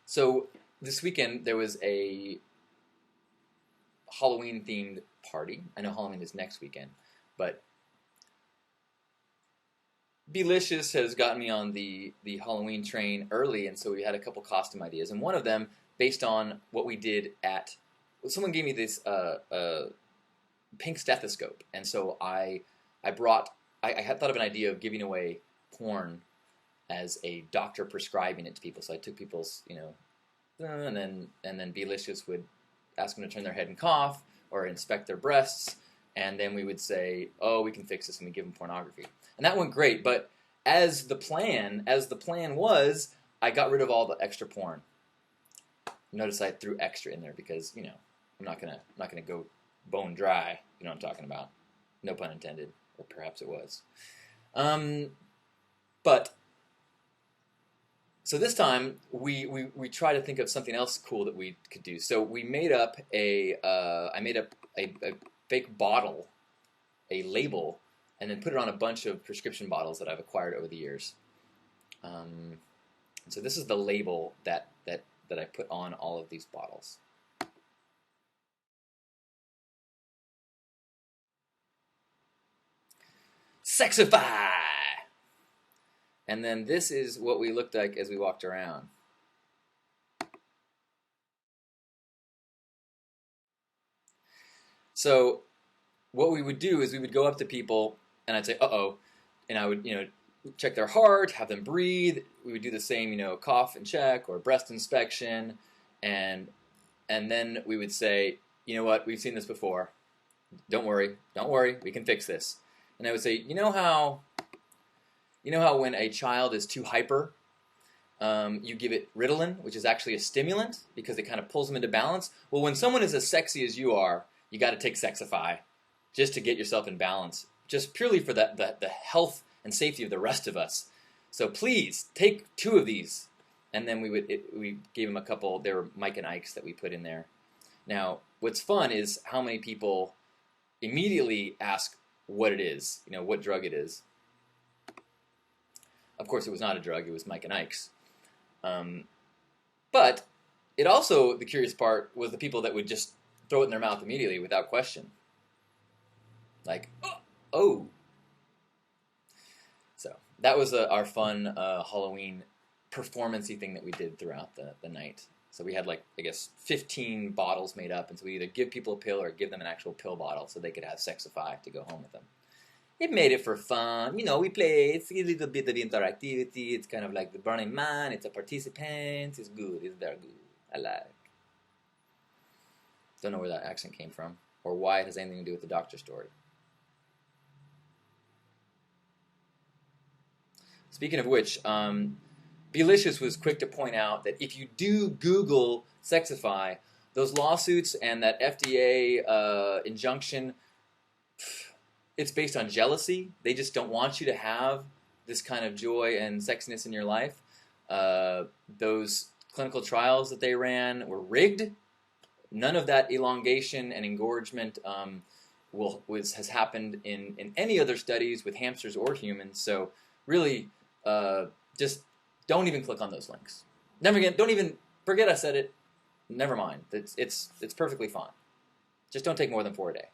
So this weekend there was a Halloween themed party. I know Halloween is next weekend, but Belicious has gotten me on the Halloween train early, and so we had a couple costume ideas. And one of them, based on what we did at, someone gave me this pink stethoscope, and so I brought I had thought of an idea of giving away porn as a doctor prescribing it to people. So I took people's and then Belicious would ask them to turn their head and cough or inspect their breasts, and then we would say, "Oh, we can fix this," and we give them pornography, and that went great. But as the plan was, I got rid of all the extra porn. Notice I threw extra in there because I'm not gonna go bone dry. You know what I'm talking about? No pun intended, or perhaps it was. But so this time we try to think of something else cool that we could do. So we made up I made up a fake bottle, a label, and then put it on a bunch of prescription bottles that I've acquired over the years. And so this is the label that I put on all of these bottles. Sexify! And then this is what we looked like as we walked around. So what we would do is we would go up to people and I'd say, "Uh-oh," and I would, check their heart, have them breathe. We would do the same, cough and check or breast inspection, and then we would say, "You know what? We've seen this before. Don't worry, we can fix this." And I would say, you know how when a child is too hyper, you give it Ritalin, which is actually a stimulant because it kind of pulls them into balance. Well, when someone is as sexy as you are, you got to take Sexify just to get yourself in balance, just purely for the health and safety of the rest of us. So please take 2 of these, and then we gave them a couple. There were Mike and Ike's that we put in there. Now, what's fun is how many people immediately ask what it is, what drug it is. Of course, it was not a drug. It was Mike and Ike's. But it also, the curious part, was the people that would just throw it in their mouth immediately without question. Like, oh. So that was our fun Halloween performance-y thing that we did throughout the night. So we had 15 bottles made up, and so we either give people a pill or give them an actual pill bottle so they could have Sexify to go home with them. It made it for fun. We play. It's a little bit of interactivity. It's kind of like the Burning Man. It's a participant. It's good. It's very good. I like. Don't know where that accent came from or why it has anything to do with the doctor story. Speaking of which, Belicious was quick to point out that if you do Google Sexify, those lawsuits and that FDA injunction, it's based on jealousy. They just don't want you to have this kind of joy and sexiness in your life. Those clinical trials that they ran were rigged. None of that elongation and engorgement has happened in any other studies with hamsters or humans. So really, just don't even click on those links. Never again. Don't even forget I said it. Never mind. It's perfectly fine. Just don't take more than 4 a day.